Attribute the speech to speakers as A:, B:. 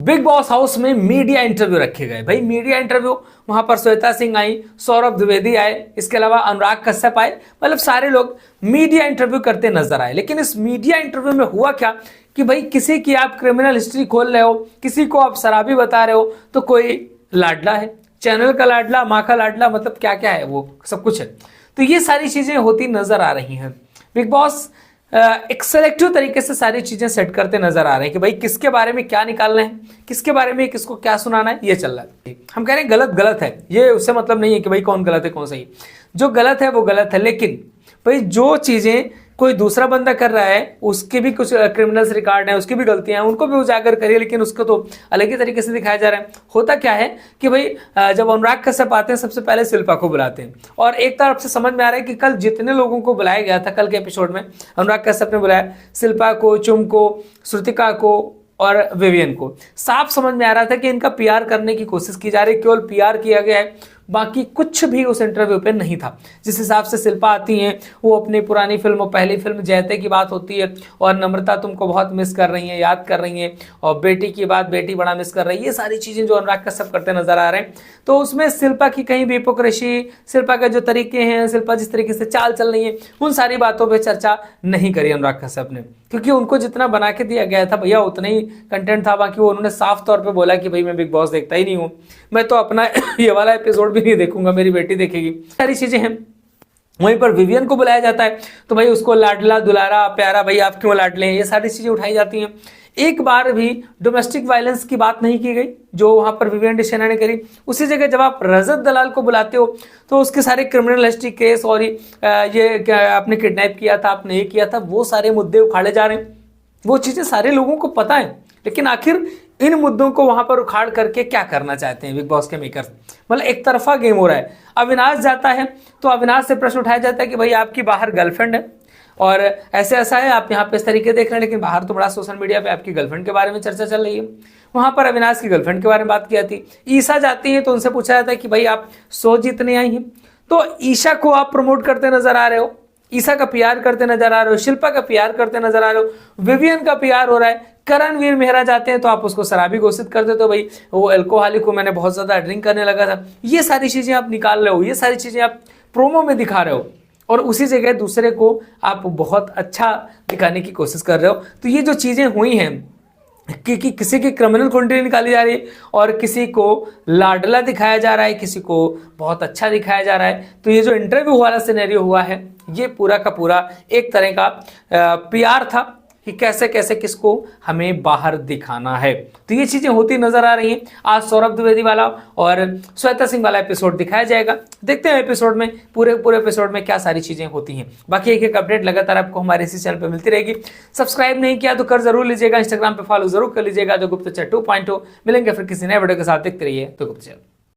A: Big boss house में media interview रखे गए। भाई मीडिया इंटरव्यू, वहां पर श्वेता सिंह आई, सौरभ द्विवेदी आए, इसके अलावा अनुराग कश्यप आए, मतलब सारे लोग मीडिया इंटरव्यू करते नजर आए। लेकिन इस मीडिया इंटरव्यू में हुआ क्या कि भाई किसी की आप क्रिमिनल हिस्ट्री खोल रहे हो, किसी को आप शराबी बता रहे हो, तो कोई लाडला है, चैनल का लाडला, माँ का लाडला, मतलब क्या क्या है वो सब कुछ है। तो ये सारी चीजें होती नजर आ रही हैं। बिग बॉस एक सेलेक्टिव तरीके से सारी चीजें सेट करते नजर आ रहे हैं कि भाई किसके बारे में क्या निकालना है, किसके बारे में किसको क्या सुनाना है, ये चल रहा है। हम कह रहे हैं गलत गलत है, ये उससे मतलब नहीं है कि भाई कौन गलत है कौन सही। जो गलत है वो गलत है, लेकिन भाई जो चीजें कोई दूसरा बंदा कर रहा है उसके भी कुछ क्रिमिनल्स रिकॉर्ड है, उसकी भी गलतियां हैं, उनको भी उजागर करिए, लेकिन उसको तो अलग ही तरीके से दिखाया जा रहा है। होता क्या है कि भाई जब अनुराग कश्यप आते हैं सबसे पहले शिल्पा को बुलाते हैं, और एक तरफ से समझ में आ रहा है कि कल जितने लोगों को बुलाया गया था, कल के एपिसोड में अनुराग कश्यप ने बुलाया शिल्पा को, चुम को, श्रुतिका को और विवियन को। साफ समझ में आ रहा था कि इनका पीआर करने की कोशिश की जा रही है, केवल पीआर किया गया है, बाकी कुछ भी उस इंटरव्यू पे नहीं था। जिस हिसाब से शिल्पा आती हैं, वो अपनी पुरानी फिल्म, पहली फिल्म जयते की बात होती है, और नम्रता तुमको बहुत मिस कर रही हैं, याद कर रही हैं, और बेटी की बात, बेटी बड़ा मिस कर रही है, ये सारी चीजें जो अनुराग कश्यप करते नजर आ रहे हैं। तो उसमें शिल्पा की कहीं भी हिपोक्रेसी, शिल्पा के जो तरीके हैं, शिल्पा जिस तरीके से चाल चल रही है, उन सारी बातों पर चर्चा नहीं करी अनुराग कश्यप ने, क्योंकि उनको जितना बना के दिया गया था भैया उतना ही कंटेंट था। बाकी वो उन्होंने साफ तौर पे बोला कि भाई मैं बिग बॉस देखता ही नहीं हूँ, मैं तो अपना ये वाला एपिसोड भी नहीं देखूंगा, मेरी बेटी देखेगी, सारी चीजें हैं। वहीं पर विवियन को बुलाया जाता है तो भाई उसको लाडला दुलारा प्यारा, भाई आप क्यों लाडले हैं, ये सारी चीजें उठाई जाती हैं। एक बार भी डोमेस्टिक वायलेंस की बात नहीं की गई जो वहां पर विवियन डिसेना ने करी। उसी जगह जब आप रजत दलाल को बुलाते हो तो उसके सारे क्रिमिनल हिस्ट्री केस, और ये क्या आपने किडनैप किया था, आपने ये किया था, वो सारे मुद्दे उखाड़े जा रहे हैं। वो चीजें सारे लोगों को पता है, लेकिन आखिर इन मुद्दों को वहां पर उखाड़ करके क्या करना चाहते हैं बिग बॉस के मेकर्स। मतलब एक तरफा गेम हो रहा है। अविनाश जाता है तो अविनाश से प्रश्न उठाया जाता है कि भाई आपकी बाहर गर्लफ्रेंड है और ऐसे ऐसा है, आप यहाँ पे इस तरीके देख रहे हैं, लेकिन बाहर तो बड़ा सोशल मीडिया पे आपकी गर्लफ्रेंड के बारे में चर्चा चल रही है। वहां पर अविनाश की गर्लफ्रेंड के बारे में बात की जाती है। ईशा जाती है तो उनसे पूछा जाता है कि भाई आप सो जीतने आई हैं, तो ईशा को आप प्रमोट करते नजर आ रहे हो, ईशा का पीआर करते नजर आ रहे हो, शिल्पा का पीआर करते नजर आ रहे हो, विवियन का पीआर हो रहा है। करणवीर मेहरा जाते हैं तो आप उसको शराबी घोषित कर देते हो, भाई वो अल्कोहलिक को, मैंने बहुत ज्यादा ड्रिंक करने लगा था। ये सारी चीजें आप निकाल रहे हो, ये सारी चीजें आप प्रोमो में दिखा रहे हो, और उसी जगह दूसरे को आप बहुत अच्छा दिखाने की कोशिश कर रहे हो। तो ये जो चीजें हुई हैं कि किसी की क्रिमिनल क्वांटिटी निकाली जा रही है और किसी को लाडला दिखाया जा रहा है, किसी को बहुत अच्छा दिखाया जा रहा है। तो ये जो इंटरव्यू वाला सिनेरियो हुआ है, ये पूरा का पूरा एक तरह का पीआर था कि कैसे कैसे किसको हमें बाहर दिखाना है। तो ये चीजें होती नजर आ रही हैं। आज सौरभ द्विवेदी वाला और श्वेता सिंह वाला एपिसोड दिखाया जाएगा, देखते हैं एपिसोड में, पूरे एपिसोड में क्या सारी चीजें होती हैं। बाकी एक अपडेट लगातार आपको हमारे इसी चैनल पे मिलती रहेगी। सब्सक्राइब नहीं किया तो कर जरूर लीजिएगा, इंस्टाग्राम पे फॉलो जरूर कर लीजिएगा, तो गुप्तचर 2.0। मिलेंगे फिर किसी नए वीडियो के साथ, देखते रहिए तो गुप्तचर।